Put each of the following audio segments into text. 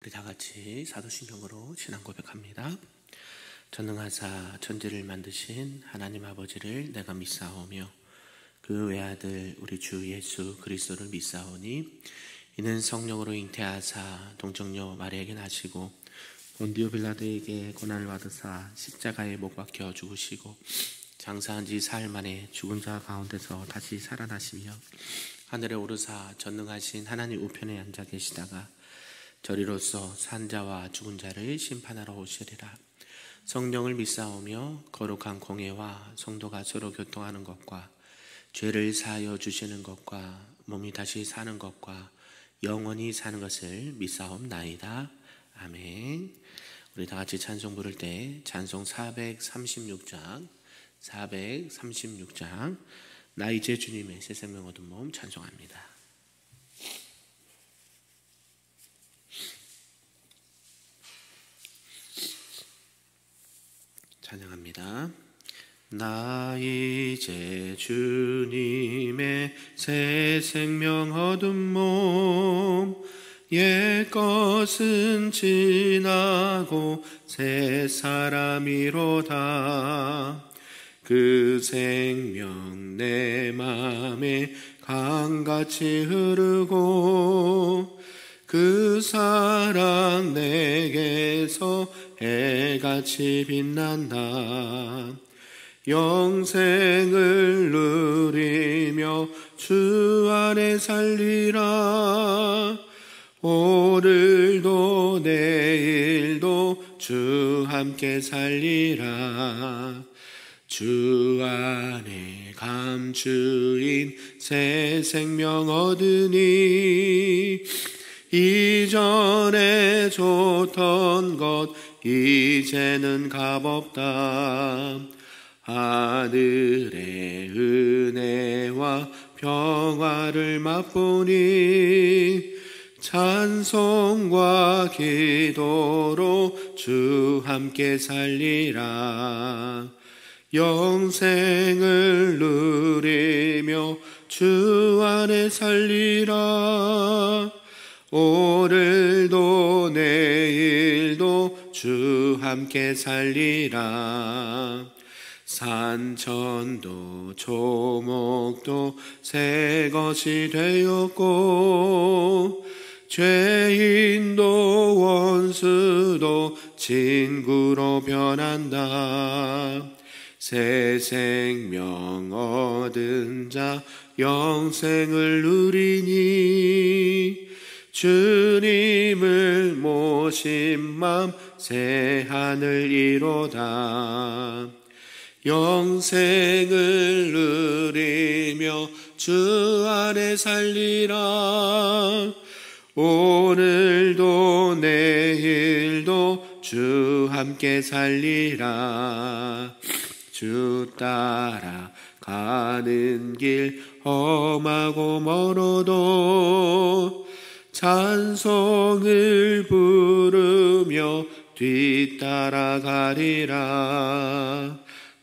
우리 다 같이 사도신경으로 신앙 고백합니다. 전능하사 천지를 만드신 하나님 아버지를 내가 믿사오며 그 외아들 우리 주 예수 그리스도를 믿사오니 이는 성령으로 잉태하사 동정녀 마리아에게 나시고 본디오 빌라도에게 고난을 받으사 십자가에 못 박혀 죽으시고 장사한 지 사흘 만에 죽은 자 가운데서 다시 살아나시며 하늘에 오르사 전능하신 하나님 우편에 앉아 계시다가 저리로서 산자와 죽은 자를 심판하러 오시리라. 성령을 믿사오며 거룩한 공예와 성도가 서로 교통하는 것과 죄를 사하여 주시는 것과 몸이 다시 사는 것과 영원히 사는 것을 믿사옵나이다. 아멘. 우리 다 같이 찬송 부를 때 찬송 436장 나 이제 주님의 새 생명 얻은 몸 찬송합니다. 찬양합니다. 나 이제 주님의 새 생명 얻은 몸 옛것은 지나고 새 사람이로다. 그 생명 내 맘에 강같이 흐르고 그 사랑 내게서 해같이 빛난다. 영생을 누리며 주 안에 살리라. 오늘도 내일도 주 함께 살리라. 주 안에 감추인 새 생명 얻으니 이전에 좋던 것 이제는 값없다. 하늘의 은혜와 평화를 맛보니 찬송과 기도로 주 함께 살리라. 영생을 누리며 주 안에 살리라. 오늘도 내일도 주 함께 살리라. 산천도 조목도 새 것이 되었고 죄인도 원수도 친구로 변한다. 새 생명 얻은 자 영생을 누리니 주님을 모신 맘 새 하늘 이로다. 영생을 누리며 주 안에 살리라. 오늘도 내일도 주 함께 살리라. 주 따라 가는 길 험하고 멀어도 찬송을 부르며 뒤따라가리라.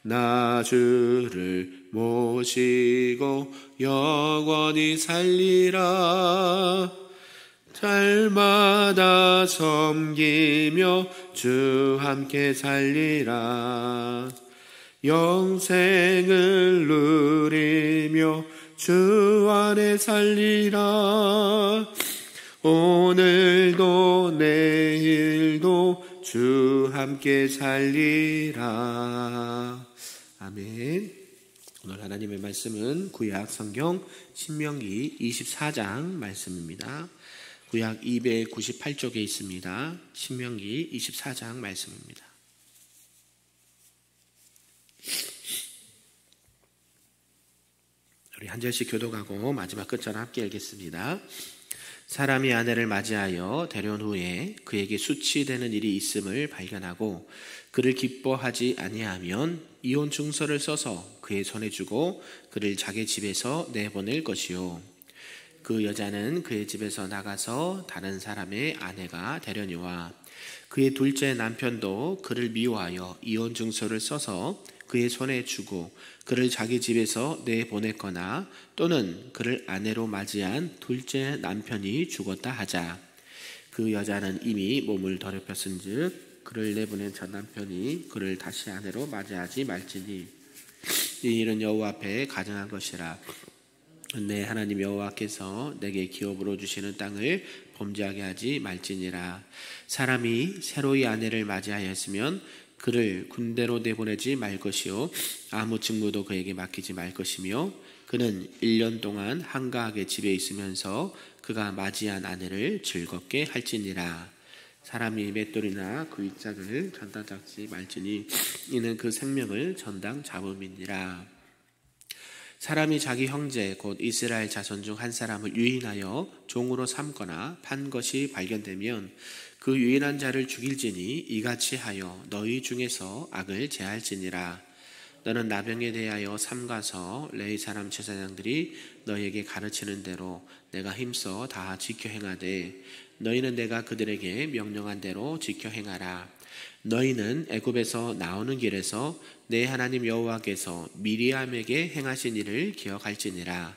나 주를 모시고 영원히 살리라. 달마다 섬기며 주 함께 살리라. 영생을 누리며 주 안에 살리라. 오늘도 내일도 주 함께 살리라. 아멘. 오늘 하나님의 말씀은 구약 성경 신명기 24장 말씀입니다. 구약 298쪽에 있습니다. 신명기 24장 말씀입니다. 우리 한 절씩 교독하고 마지막 끝절 함께 읽겠습니다. 사람이 아내를 맞이하여 데려온 후에 그에게 수치되는 일이 있음을 발견하고 그를 기뻐하지 아니하면 이혼 증서를 써서 그의 손에 주고 그를 자기 집에서 내보낼 것이요. 그 여자는 그의 집에서 나가서 다른 사람의 아내가 되려니와 그의 둘째 남편도 그를 미워하여 이혼 증서를 써서 그의 손에 주고 그를 자기 집에서 내보냈거나 또는 그를 아내로 맞이한 둘째 남편이 죽었다 하자. 그 여자는 이미 몸을 더럽혔은즉 그를 내보낸 전 남편이 그를 다시 아내로 맞이하지 말지니 이 일은 여호와 앞에 가증한 것이라. 내 하나님 여호와께서 내게 기업으로 주시는 땅을 범죄하게 하지 말지니라. 사람이 새로이 아내를 맞이하였으면 그를 군대로 내보내지 말 것이요 아무 직무도 그에게 맡기지 말 것이며 그는 1년 동안 한가하게 집에 있으면서 그가 맞이한 아내를 즐겁게 할지니라. 사람이 맷돌이나 그 윗짝을 전당 잡지 말지니 이는 그 생명을 전당 잡음이니라. 사람이 자기 형제 곧 이스라엘 자손 중 한 사람을 유인하여 종으로 삼거나 판 것이 발견되면 그 유인한 자를 죽일지니 이같이 하여 너희 중에서 악을 제할지니라. 너는 나병에 대하여 삼가서 레위 사람 제사장들이 너희에게 가르치는 대로 내가 힘써 다 지켜 행하되 너희는 내가 그들에게 명령한 대로 지켜 행하라. 너희는 애굽에서 나오는 길에서 내 하나님 여호와께서 미리암에게 행하신 일을 기억할지니라.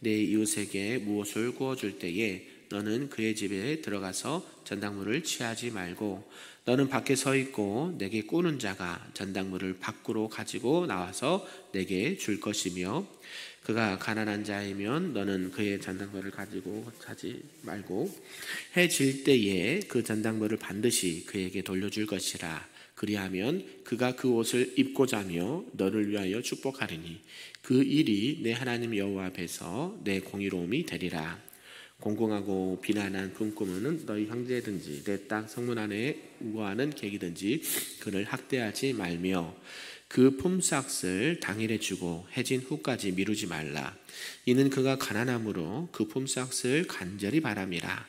내 이웃에게 무엇을 구워줄 때에 너는 그의 집에 들어가서 전당물을 취하지 말고 너는 밖에 서 있고 내게 꾸는 자가 전당물을 밖으로 가지고 나와서 내게 줄 것이며 그가 가난한 자이면 너는 그의 전당물을 가지고 가지 말고 해 질 때에 그 전당물을 반드시 그에게 돌려줄 것이라. 그리하면 그가 그 옷을 입고 자며 너를 위하여 축복하리니 그 일이 내 하나님 여호와 앞에서 내 공의로움이 되리라. 공공하고 비난한 품꾼은 너희 형제든지 내 땅 성문 안에 우거하는 객이든지 그를 학대하지 말며 그 품삯을 당일에 주고 해진 후까지 미루지 말라. 이는 그가 가난함으로 그 품삯을 간절히 바람이라.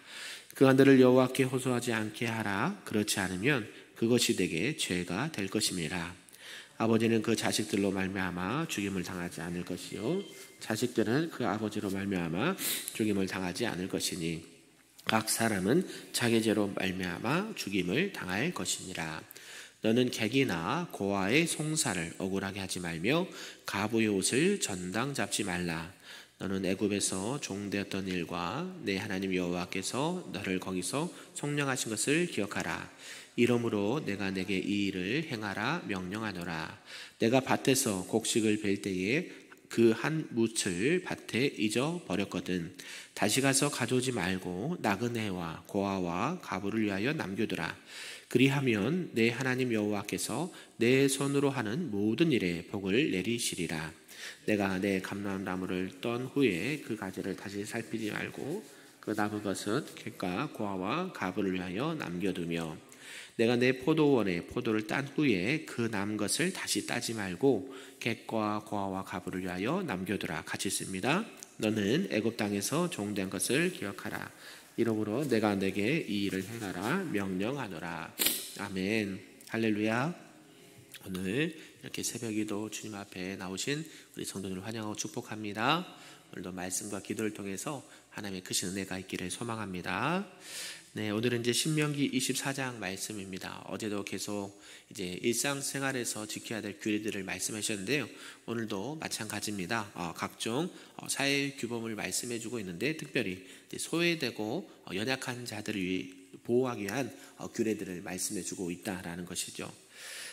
그가 너를 여호와께 호소하지 않게 하라. 그렇지 않으면 그것이 내게 죄가 될 것임이라. 아버지는 그 자식들로 말미암아 죽임을 당하지 않을 것이요 자식들은 그 아버지로 말미암아 죽임을 당하지 않을 것이니 각 사람은 자기 죄로 말미암아 죽임을 당할 것이니라. 너는 객이나 고아의 송사를 억울하게 하지 말며 가부의 옷을 전당 잡지 말라. 너는 애굽에서 종되었던 일과 내 하나님 여호와께서 너를 거기서 속량하신 것을 기억하라. 이러므로 내가 내게 이 일을 행하라 명령하노라. 내가 밭에서 곡식을 벨 때에 그 한 뭇을 밭에 잊어버렸거든. 다시 가서 가져오지 말고 나그네와 고아와 가부를 위하여 남겨두라. 그리하면 내 하나님 여호와께서 내 손으로 하는 모든 일에 복을 내리시리라. 내가 내 감람나무를 떤 후에 그 가지를 다시 살피지 말고 그 남은 것은 객과 고아와 가부를 위하여 남겨두며 내가 내 포도원에 포도를 딴 후에 그 남은 것을 다시 따지 말고 객과 고아와 가부를 위하여 남겨두라. 같이 씁니다. 너는 애굽 땅에서 종된 것을 기억하라. 이러므로 내가 내게 이 일을 행하라 명령하노라. 아멘. 할렐루야. 오늘 이렇게 새벽기도 주님 앞에 나오신 우리 성도들을 환영하고 축복합니다. 오늘도 말씀과 기도를 통해서 하나님의 크신 은혜가 있기를 소망합니다. 네, 오늘은 이제 신명기 24장 말씀입니다. 어제도 계속 이제 일상생활에서 지켜야 될 규례들을 말씀하셨는데요. 오늘도 마찬가지입니다. 각종 사회 규범을 말씀해주고 있는데 특별히 소외되고 연약한 자들을 보호하기 위한 규례들을 말씀해주고 있다라는 것이죠.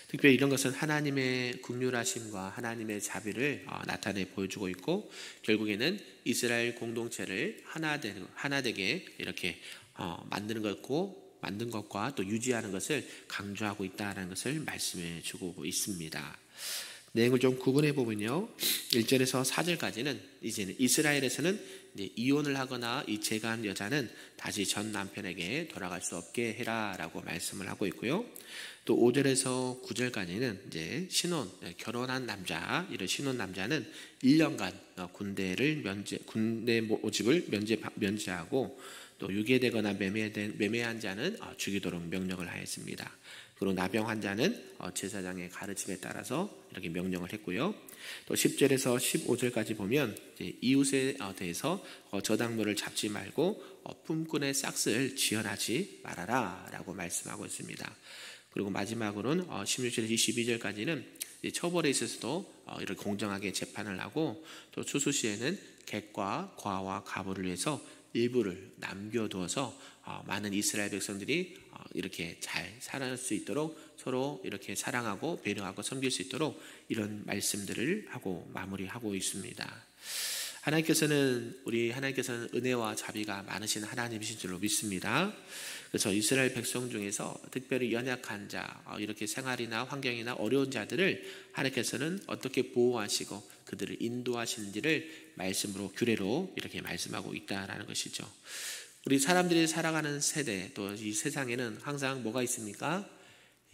특별히 이런 것은 하나님의 긍휼하심과 하나님의 자비를 나타내 보여주고 있고 결국에는 이스라엘 공동체를 하나 되게 이렇게 만든 것과 또 유지하는 것을 강조하고 있다는 것을 말씀해 주고 있습니다. 내용을 좀 구분해 보면요. 1절에서 4절까지는 이제는 이스라엘에서는 이혼을 하거나 이체간 여자는 다시 전 남편에게 돌아갈 수 없게 해라라고 말씀을 하고 있고요. 또 5절에서 9절까지는 이제 결혼한 남자, 이런 신혼 남자는 1년간 군대 모집을 면제하고 또 유괴되거나 매매한 자는 죽이도록 명령을 하였습니다. 그리고 나병 자는 제사장의 가르침에 따라서 이렇게 명령을 했고요. 또 10절에서 15절까지 보면 이웃에 대해서 저당물을 잡지 말고 품꾼의 싹을 지연하지 말아라 라고 말씀하고 있습니다. 그리고 마지막으로는 16절에서 22절까지는 처벌에 있어서도 이렇게 공정하게 재판을 하고 또 추수 시에는 객과 고아와 가부를 위해서 일부를 남겨두어서 많은 이스라엘 백성들이 이렇게 잘 살아갈 수 있도록 서로 이렇게 사랑하고 배려하고 섬길 수 있도록 이런 말씀들을 하고 마무리하고 있습니다. 하나님께서는 은혜와 자비가 많으신 하나님이신 줄로 믿습니다. 그래서 이스라엘 백성 중에서 특별히 연약한 자, 이렇게 생활이나 환경이나 어려운 자들을 하나님께서는 어떻게 보호하시고 그들을 인도하시는지를 말씀으로 규례로 이렇게 말씀하고 있다라는 것이죠. 우리 사람들이 살아가는 세대, 또 이 세상에는 항상 뭐가 있습니까?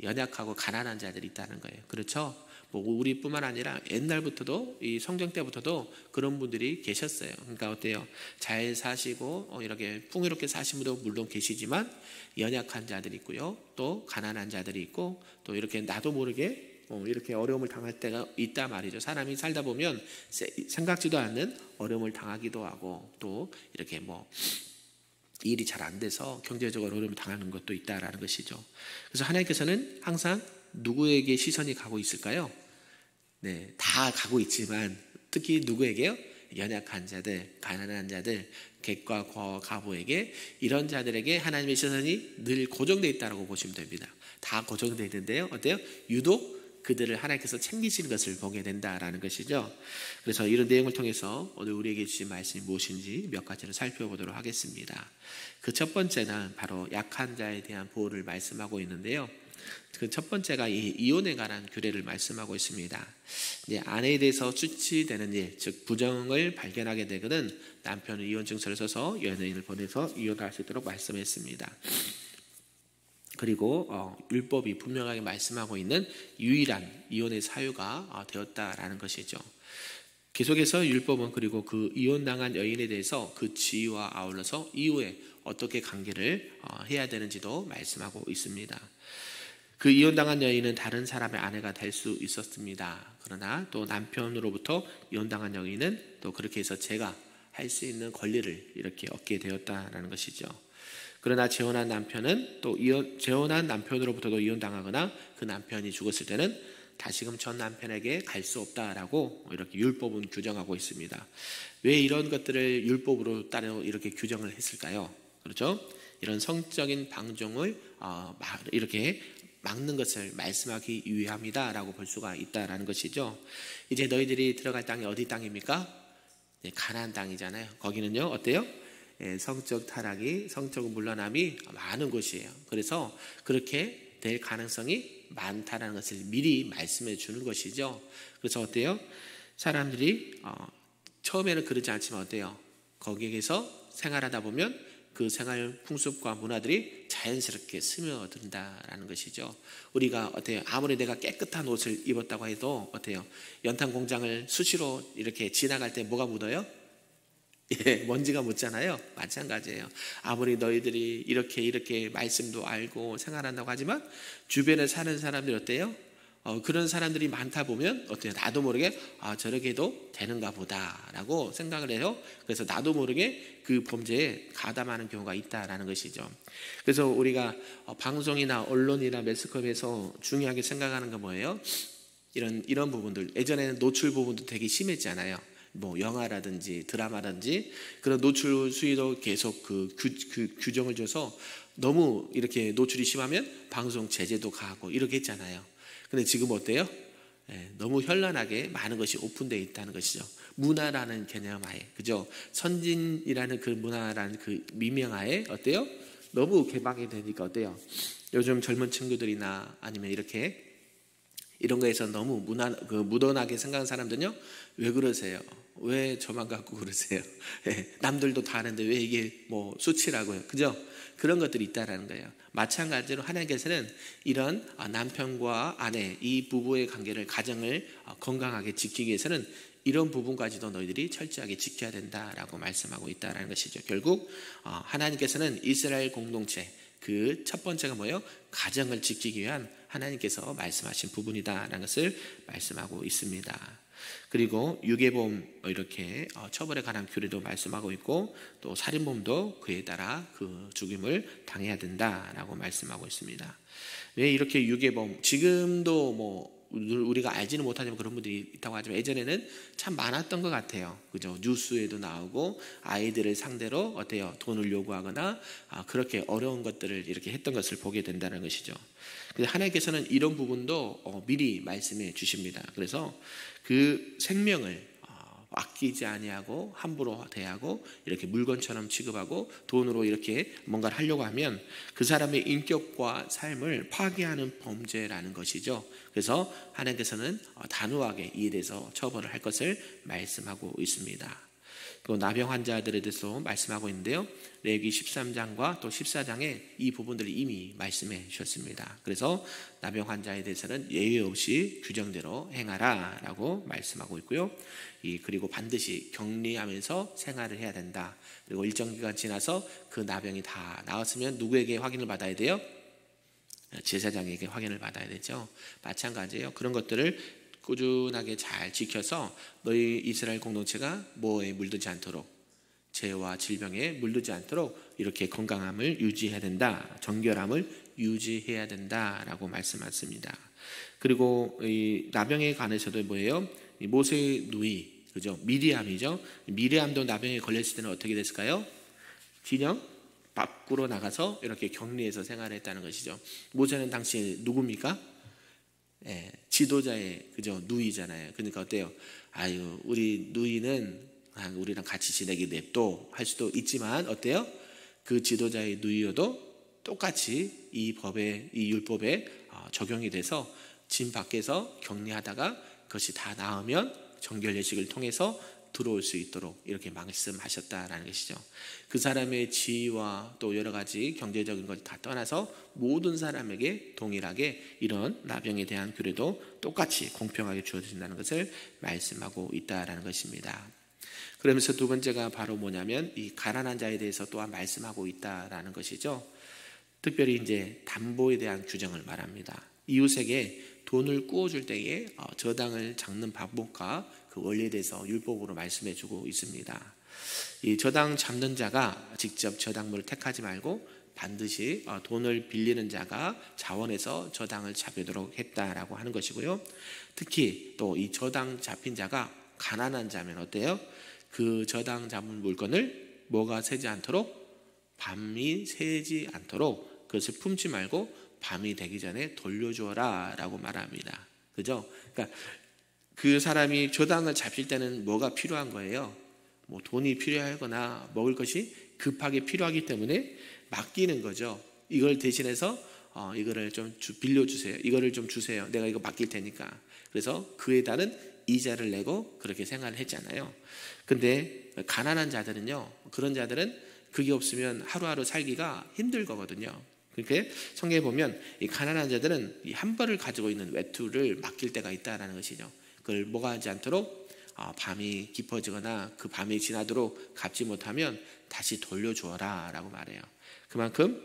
연약하고 가난한 자들이 있다는 거예요. 그렇죠? 우리뿐만 아니라 옛날부터도 이 성경 때부터도 그런 분들이 계셨어요. 그러니까 어때요? 잘 사시고 이렇게 풍요롭게 사신 분도 물론 계시지만 연약한 자들이 있고요, 또 가난한 자들이 있고, 또 이렇게 나도 모르게 이렇게 어려움을 당할 때가 있다 말이죠. 사람이 살다 보면 생각지도 않는 어려움을 당하기도 하고, 또 이렇게 일이 잘 안 돼서 경제적으로 어려움을 당하는 것도 있다라는 것이죠. 그래서 하나님께서는 항상 누구에게 시선이 가고 있을까요? 네, 다 가고 있지만 특히 누구에게요? 연약한 자들, 가난한 자들, 객과 가보에게, 이런 자들에게 하나님의 시선이 늘 고정되어 있다고 보시면 됩니다. 다 고정되어 있는데요, 어때요? 유독 그들을 하나님께서 챙기시는 것을 보게 된다라는 것이죠. 그래서 이런 내용을 통해서 오늘 우리에게 주신 말씀이 무엇인지 몇 가지를 살펴보도록 하겠습니다. 그 첫 번째는 바로 약한 자에 대한 보호를 말씀하고 있는데요, 그 첫 번째가 이혼에 관한 규례를 말씀하고 있습니다. 이제 아내에 대해서 수치되는 일, 즉 부정을 발견하게 되거든 남편은 이혼 증서를 써서 연예인을 보내서 이혼할 수 있도록 말씀했습니다. 그리고 율법이 분명하게 말씀하고 있는 유일한 이혼의 사유가 되었다라는 것이죠. 계속해서 율법은 그리고 그 이혼당한 여인에 대해서 그 지위와 아울러서 이후에 어떻게 관계를 해야 되는지도 말씀하고 있습니다. 그 이혼당한 여인은 다른 사람의 아내가 될 수 있었습니다. 그러나 또 남편으로부터 이혼당한 여인은 또 그렇게 해서 제가 할 수 있는 권리를 이렇게 얻게 되었다라는 것이죠. 그러나 재혼한 남편은 또 재혼한 남편으로부터도 이혼당하거나 그 남편이 죽었을 때는 다시금 전 남편에게 갈 수 없다라고 이렇게 율법은 규정하고 있습니다. 왜 이런 것들을 율법으로 따로 이렇게 규정을 했을까요? 그렇죠? 이런 성적인 방종을 이렇게 막는 것을 말씀하기 위함이다라고 볼 수가 있다라는 것이죠. 이제 너희들이 들어갈 땅이 어디 땅입니까? 네, 가나안 땅이잖아요. 거기는요, 어때요? 성적 타락이, 성적 물러남이 많은 곳이에요. 그래서 그렇게 될 가능성이 많다라는 것을 미리 말씀해 주는 것이죠. 그래서 어때요? 사람들이 처음에는 그러지 않지만 어때요? 거기에서 생활하다 보면 그 생활 풍습과 문화들이 자연스럽게 스며든다라는 것이죠. 우리가 어때요? 아무리 내가 깨끗한 옷을 입었다고 해도 어때요? 연탄 공장을 수시로 이렇게 지나갈 때 뭐가 묻어요? 예, 먼지가 묻잖아요. 마찬가지예요. 아무리 너희들이 이렇게 말씀도 알고 생활한다고 하지만 주변에 사는 사람들이 어때요? 그런 사람들이 많다 보면 어때요? 나도 모르게 저렇게 해도 되는가 보다라고 생각을 해요. 그래서 나도 모르게 그 범죄에 가담하는 경우가 있다라는 것이죠. 그래서 우리가 방송이나 언론이나 매스컴에서 중요하게 생각하는 건 뭐예요? 이런 부분들, 예전에는 노출 부분도 되게 심했잖아요. 영화라든지 드라마라든지 그런 노출 수위도 계속 그 규정을 줘서 너무 이렇게 노출이 심하면 방송 제재도 가하고 이렇게 했잖아요. 근데 지금 어때요? 너무 현란하게 많은 것이 오픈되어 있다는 것이죠. 문화라는 개념 하에, 그죠? 선진이라는 그 문화라는 그 미명하에 어때요? 너무 개방이 되니까 어때요? 요즘 젊은 친구들이나 아니면 이런 거에서 너무 무던하게 생각하는 사람들은요, 왜 그러세요? 왜 저만 갖고 그러세요? 남들도 다 하는데 왜 이게 수치라고요? 그죠? 그런 것들이 있다라는 거예요. 마찬가지로 하나님께서는 이런 남편과 아내, 이 부부의 관계를, 가정을 건강하게 지키기 위해서는 이런 부분까지도 너희들이 철저하게 지켜야 된다라고 말씀하고 있다라는 것이죠. 결국 하나님께서는 이스라엘 공동체, 그 첫 번째가 뭐예요? 가정을 지키기 위한 하나님께서 말씀하신 부분이다라는 것을 말씀하고 있습니다. 그리고 유괴범 이렇게 처벌에 관한 규례도 말씀하고 있고, 또 살인범도 그에 따라 그 죽임을 당해야 된다라고 말씀하고 있습니다. 왜 이렇게 유괴범, 지금도 우리가 알지는 못하지만 그런 분들이 있다고 하지만 예전에는 참 많았던 것 같아요. 그죠? 뉴스에도 나오고 아이들을 상대로 어때요? 돈을 요구하거나 그렇게 어려운 것들을 이렇게 했던 것을 보게 된다는 것이죠. 그래서 하나님께서는 이런 부분도 미리 말씀해 주십니다. 그래서 그 생명을 아끼지 아니하고 함부로 대하고 이렇게 물건처럼 취급하고 돈으로 이렇게 뭔가를 하려고 하면 그 사람의 인격과 삶을 파괴하는 범죄라는 것이죠. 그래서 하나님께서는 단호하게 이에 대해서 처벌을 할 것을 말씀하고 있습니다. 또 나병 환자들에 대해서 말씀하고 있는데요. 레위기 13장과 또 14장에 이 부분들을 이미 말씀해 주셨습니다. 그래서 나병 환자에 대해서는 예외 없이 규정대로 행하라 라고 말씀하고 있고요. 그리고 반드시 격리하면서 생활을 해야 된다. 그리고 일정 기간 지나서 그 나병이 다 나았으면 누구에게 확인을 받아야 돼요? 제사장에게 확인을 받아야 되죠. 마찬가지예요. 그런 것들을 꾸준하게 잘 지켜서 너희 이스라엘 공동체가 뭐에 물들지 않도록, 죄와 질병에 물들지 않도록 이렇게 건강함을 유지해야 된다, 정결함을 유지해야 된다라고 말씀하셨습니다. 그리고 이 나병에 관해서도 뭐예요? 이 모세의 누이, 그죠? 미리암이죠. 미리암도 나병에 걸렸을 때는 어떻게 됐을까요? 진영 밖으로 나가서 이렇게 격리해서 생활했다는 것이죠. 모세는 당시 누굽니까? 지도자의 그죠 누이잖아요. 그러니까 어때요? 아유, 우리 누이는 우리랑 같이 지내게 냅둬 할 수도 있지만 어때요? 그 지도자의 누이여도 똑같이 이 법에, 이 율법에 적용이 돼서 진 밖에서 격리하다가 그것이 다 나으면 정결 예식을 통해서 들어올 수 있도록 이렇게 말씀하셨다라는 것이죠. 그 사람의 지위와 또 여러 가지 경제적인 것 다 떠나서 모든 사람에게 동일하게 이런 나병에 대한 규례도 똑같이 공평하게 주어진다는 것을 말씀하고 있다라는 것입니다. 그러면서 두 번째가 바로 뭐냐면 이 가난한 자에 대해서 또한 말씀하고 있다라는 것이죠. 특별히 이제 담보에 대한 규정을 말합니다. 이웃에게 돈을 꾸어줄 때에 저당을 잡는 방법과 그 원리에 대해서 율법으로 말씀해주고 있습니다. 이 저당 잡는 자가 직접 저당물을 택하지 말고 반드시 돈을 빌리는 자가 자원해서 저당을 잡도록 했다라고 하는 것이고요. 특히 또 이 저당 잡힌 자가 가난한 자면 어때요? 그 저당 잡은 물건을 뭐가 새지 않도록, 밤이 새지 않도록 그것을 품지 말고 밤이 되기 전에 돌려주어라 라고 말합니다. 그죠? 그러니까 그 사람이 저당을 잡힐 때는 뭐가 필요한 거예요? 뭐 돈이 필요하거나 먹을 것이 급하게 필요하기 때문에 맡기는 거죠. 이걸 대신해서 이거를 좀 빌려주세요. 이거를 좀 주세요. 내가 이거 맡길 테니까. 그래서 그에 따른 이자를 내고 그렇게 생활을 했잖아요. 근데 가난한 자들은요, 그런 자들은 그게 없으면 하루하루 살기가 힘들 거거든요. 그렇게 성경에 보면 이 가난한 자들은 이 한 벌을 가지고 있는 외투를 맡길 때가 있다라는 것이죠. 그걸 뭐가 하지 않도록 밤이 깊어지거나 그 밤이 지나도록 갚지 못하면 다시 돌려주어라 라고 말해요. 그만큼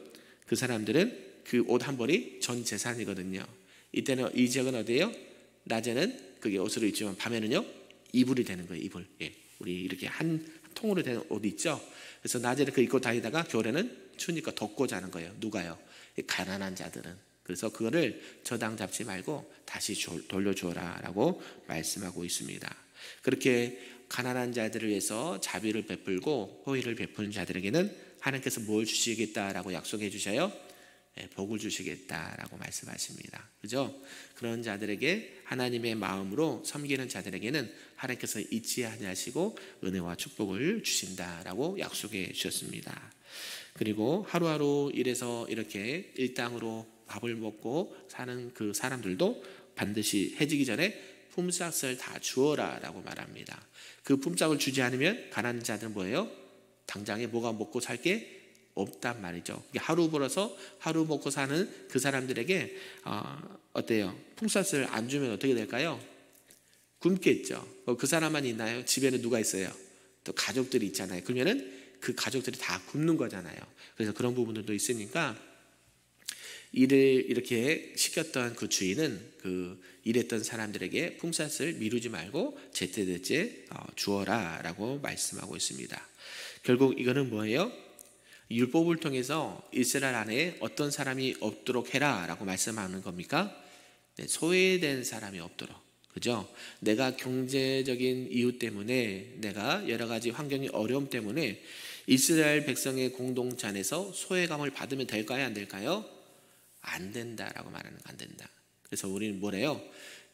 그 사람들은 그 옷 한 벌이 전 재산이거든요. 이때는 이 지역은 어디예요? 낮에는 그게 옷으로 입지만 밤에는요 이불이 되는 거예요. 이불. 예. 우리 이렇게 한 통으로 된 옷 있죠. 그래서 낮에는 그 입고 다니다가 겨울에는 추우니까 덮고 자는 거예요. 누가요? 가난한 자들은. 그래서 그거를 저당 잡지 말고 다시 돌려주어라 라고 말씀하고 있습니다. 그렇게 가난한 자들을 위해서 자비를 베풀고 호의를 베푸는 자들에게는 하나님께서 뭘 주시겠다라고 약속해 주셔요? 복을 주시겠다라고 말씀하십니다. 그죠? 그런 자들에게 하나님의 마음으로 섬기는 자들에게는 하나님께서 잊지 아니하시고 은혜와 축복을 주신다라고 약속해 주셨습니다. 그리고 하루하루 일해서 이렇게 일당으로 밥을 먹고 사는 그 사람들도 반드시 해지기 전에 품삯을 다 주어라 라고 말합니다. 그 품삯을 주지 않으면 가난한 자들은 뭐예요? 당장에 뭐가 먹고 살 게 없단 말이죠. 하루 벌어서 하루 먹고 사는 그 사람들에게 어때요? 품삯을 안 주면 어떻게 될까요? 굶겠죠. 그 사람만 있나요? 집에는 누가 있어요? 또 가족들이 있잖아요. 그러면은 그 가족들이 다 굶는 거잖아요. 그래서 그런 부분들도 있으니까 일을 이렇게 시켰던 그 주인은 그 일했던 사람들에게 품삯을 미루지 말고 제때제때 주어라 라고 말씀하고 있습니다. 결국 이거는 뭐예요? 율법을 통해서 이스라엘 안에 어떤 사람이 없도록 해라 라고 말씀하는 겁니까? 소외된 사람이 없도록, 그죠? 내가 경제적인 이유 때문에, 내가 여러 가지 환경이 어려움 때문에 이스라엘 백성의 공동체 안에서 소외감을 받으면 될까요? 안 될까요? 안 된다라고 말하는 거, 안 된다. 그래서 우리는 뭐래요?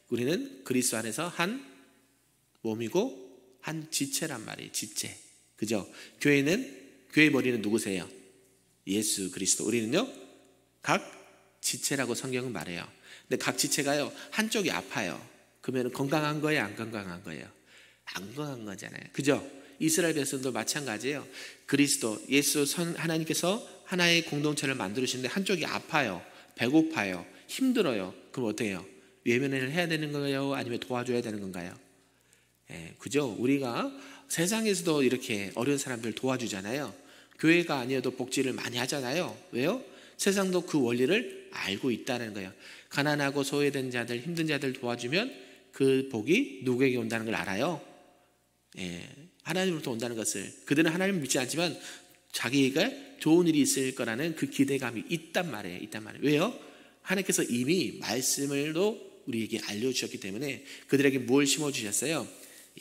우리는 그리스도 안에서 한 몸이고 한 지체란 말이에요. 지체, 그죠? 교회의 머리는 누구세요? 예수 그리스도. 우리는요 각 지체라고 성경은 말해요. 근데 각 지체가요 한쪽이 아파요. 그러면 건강한 거예요, 안 건강한 거예요? 안 건강한 거잖아요, 그죠? 이스라엘 백성도 마찬가지예요. 그리스도 예수 하나님께서 하나의 공동체를 만들으시는데 한쪽이 아파요, 배고파요, 힘들어요. 그럼 어떻게 해요? 외면을 해야 되는 거예요? 아니면 도와줘야 되는 건가요? 그죠? 우리가 세상에서도 이렇게 어려운 사람들 도와주잖아요. 교회가 아니어도 복지를 많이 하잖아요. 왜요? 세상도 그 원리를 알고 있다는 거예요. 가난하고 소외된 자들, 힘든 자들 도와주면 그 복이 누구에게 온다는 걸 알아요. 하나님으로부터 온다는 것을. 그들은 하나님을 믿지 않지만 자기에게 좋은 일이 있을 거라는 그 기대감이 있단 말이에요. 왜요? 하나님께서 이미 말씀을도 우리에게 알려주셨기 때문에 그들에게 뭘 심어주셨어요?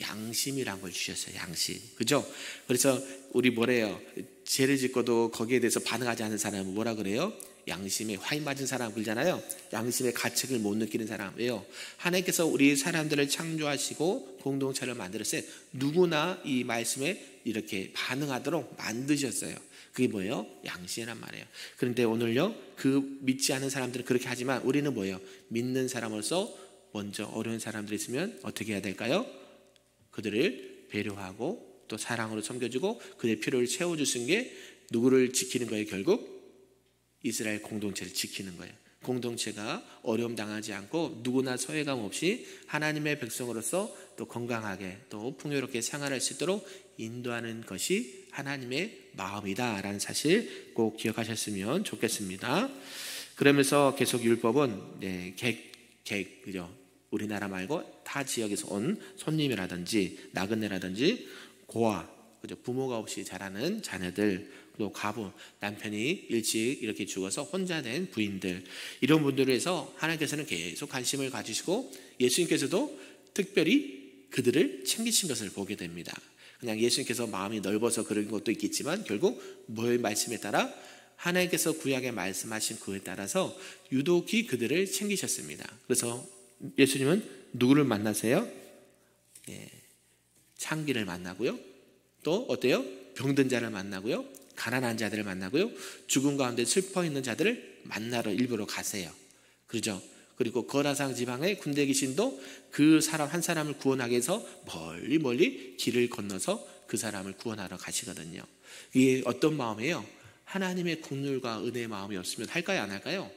양심이란 걸 주셨어요. 양심, 그죠? 그래서 우리 뭐래요? 죄를 짓고도 거기에 대해서 반응하지 않는 사람은 뭐라 그래요? 양심에 화인 맞은 사람 그러잖아요. 양심의 가책을 못 느끼는 사람. 왜요? 하나님께서 우리 사람들을 창조하시고 공동체를 만들었어요. 누구나 이 말씀에 이렇게 반응하도록 만드셨어요. 그게 뭐예요? 양심이란 말이에요. 그런데 오늘요 그 믿지 않는 사람들은 그렇게 하지만 우리는 뭐예요? 믿는 사람으로서 먼저 어려운 사람들이 있으면 어떻게 해야 될까요? 그들을 배려하고 또 사랑으로 섬겨주고 그들의 필요를 채워주신 게 누구를 지키는 거예요? 결국 이스라엘 공동체를 지키는 거예요. 공동체가 어려움 당하지 않고 누구나 소외감 없이 하나님의 백성으로서 또 건강하게 또 풍요롭게 생활할 수 있도록 인도하는 것이 하나님의 마음이다라는 사실 꼭 기억하셨으면 좋겠습니다. 그러면서 계속 율법은 그죠? 우리나라 말고 타 지역에서 온 손님이라든지 나그네라든지 고아, 그죠? 부모가 없이 자라는 자녀들, 또 가부, 남편이 일찍 이렇게 죽어서 혼자 된 부인들, 이런 분들을 해서 하나님께서는 계속 관심을 가지시고 예수님께서도 특별히 그들을 챙기신 것을 보게 됩니다. 그냥 예수님께서 마음이 넓어서 그런 것도 있겠지만 결국 뭐의 말씀에 따라 하나님께서 구약에 말씀하신 그에 따라서 유독히 그들을 챙기셨습니다. 그래서 예수님은 누구를 만나세요? 창기를 만나고요. 또 어때요? 병든 자를 만나고요. 가난한 자들을 만나고요. 죽음 가운데 슬퍼 있는 자들을 만나러 일부러 가세요. 그렇죠? 그리고 거라상 지방의 군대 귀신도 그 사람 한 사람을 구원하기 위해서 멀리 길을 건너서 그 사람을 구원하러 가시거든요. 이게 어떤 마음이에요? 하나님의 긍휼과 은혜의 마음이 없으면 할까요? 안 할까요?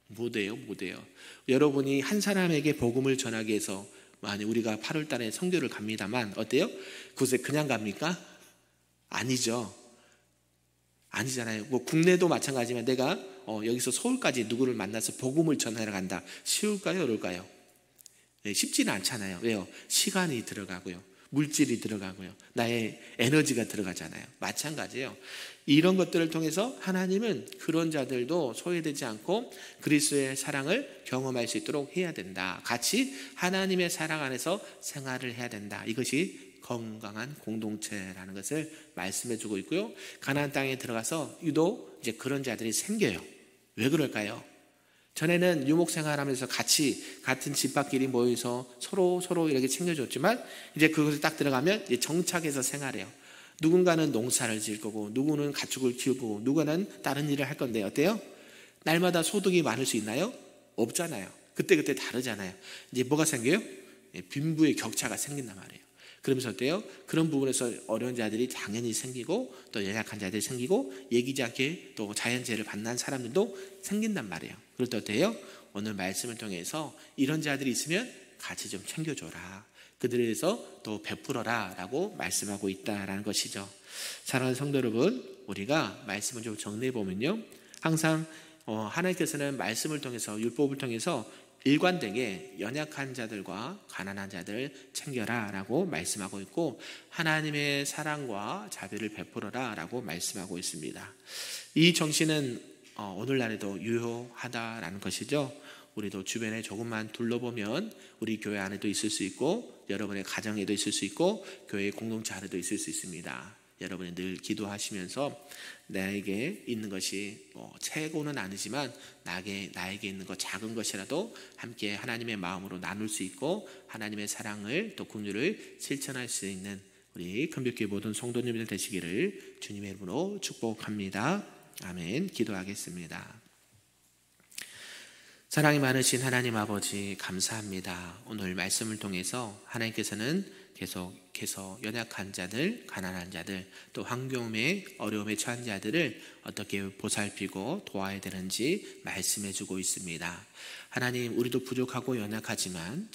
못해요. 여러분이 한 사람에게 복음을 전하기 위해서 만약 우리가 8월 달에 선교를 갑니다만 어때요? 그곳에 그냥 갑니까? 아니죠. 아니잖아요. 뭐 국내도 마찬가지지만 내가 여기서 서울까지 누구를 만나서 복음을 전하러 간다. 쉬울까요? 어려울까요? 쉽지는 않잖아요. 왜요? 시간이 들어가고요. 물질이 들어가고요. 나의 에너지가 들어가잖아요. 마찬가지예요. 이런 것들을 통해서 하나님은 그런 자들도 소외되지 않고 그리스도의 사랑을 경험할 수 있도록 해야 된다. 같이 하나님의 사랑 안에서 생활을 해야 된다. 이것이 건강한 공동체라는 것을 말씀해 주고 있고요. 가나안 땅에 들어가서 유독 이제 그런 자들이 생겨요. 왜 그럴까요? 전에는 유목 생활하면서 같은 집밥끼리 모여서 서로 이렇게 챙겨줬지만 이제 그것을 딱 들어가면 이제 정착해서 생활해요. 누군가는 농사를 지을 거고 누구는 가축을 키우고 누구는 다른 일을 할 건데 어때요? 날마다 소득이 많을 수 있나요? 없잖아요. 그때 다르잖아요. 이제 뭐가 생겨요? 빈부의 격차가 생긴단 말이에요. 그러면서 어때요? 그런 부분에서 어려운 자들이 당연히 생기고 또 연약한 자들이 생기고 예기치 않게 또 자연재해를 만난 사람들도 생긴단 말이에요. 그럴 때 어때요? 오늘 말씀을 통해서 이런 자들이 있으면 같이 좀 챙겨줘라. 그들에 대해서 또 베풀어라 라고 말씀하고 있다라는 것이죠. 사랑하는 성도 여러분, 우리가 말씀을 좀 정리해 보면요, 항상 하나님께서는 말씀을 통해서 율법을 통해서 일관되게 연약한 자들과 가난한 자들을 챙겨라 라고 말씀하고 있고 하나님의 사랑과 자비를 베풀어라 라고 말씀하고 있습니다. 이 정신은 오늘날에도 유효하다라는 것이죠. 우리도 주변에 조금만 둘러보면 우리 교회 안에도 있을 수 있고 여러분의 가정에도 있을 수 있고 교회 공동체 안에도 있을 수 있습니다. 여러분이 늘 기도하시면서 나에게 있는 것이 최고는 아니지만 나에게 있는 것 작은 것이라도 함께 하나님의 마음으로 나눌 수 있고 하나님의 사랑을 또 긍휼을 실천할 수 있는 우리 큰빛교회 모든 성도님들 되시기를 주님의 이름으로 축복합니다. 아멘. 기도하겠습니다. 사랑이 많으신 하나님 아버지 감사합니다. 오늘 말씀을 통해서 하나님께서는 계속해서 연약한 자들, 가난한 자들, 또 환경에 어려움에 처한 자들을 어떻게 보살피고 도와야 되는지 말씀해주고 있습니다. 하나님, 우리도 부족하고 연약하지만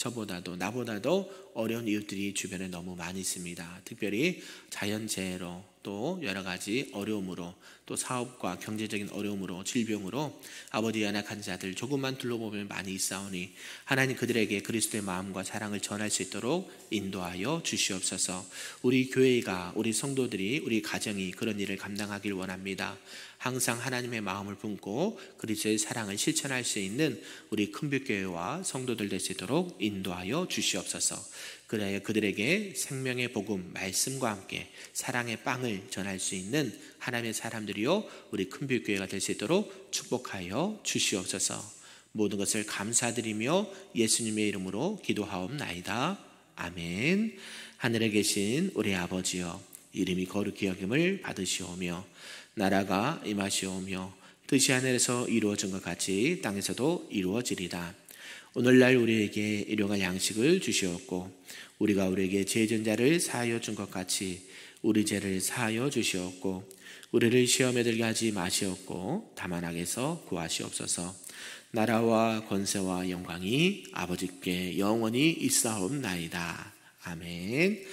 나보다도 어려운 이웃들이 주변에 너무 많이 있습니다. 특별히 자연재해로 또 여러 가지 어려움으로 또 사업과 경제적인 어려움으로 질병으로 아버지 연약한 자들 조금만 둘러보면 많이 있사오니 하나님 그들에게 그리스도의 마음과 사랑을 전할 수 있도록 인도하여 주시옵소서. 우리 교회가 우리 성도들이 우리 가정이 그런 일을 감당하길 원합니다. 항상 하나님의 마음을 품고 그리스도의 사랑을 실천할 수 있는 우리 큰빛교회와 성도들 될 수 있도록 인도하여 주시옵소서. 그래야 그들에게 생명의 복음 말씀과 함께 사랑의 빵을 전할 수 있는 하나님의 사람들이요 우리 큰빛교회가 될 수 있도록 축복하여 주시옵소서. 모든 것을 감사드리며 예수님의 이름으로 기도하옵나이다. 아멘. 하늘에 계신 우리 아버지여, 이름이 거룩히 여김을 받으시오며 나라가 임하시오며 뜻이 하늘에서 이루어진 것 같이 땅에서도 이루어지리다. 오늘날 우리에게 일용할 양식을 주시옵고 우리가 우리에게 죄진 자를 사하여 준 것 같이 우리 죄를 사하여 주시옵고 우리를 시험에 들게 하지 마시옵고 다만 악에서 구하시옵소서. 나라와 권세와 영광이 아버지께 영원히 있사옵나이다. 아멘.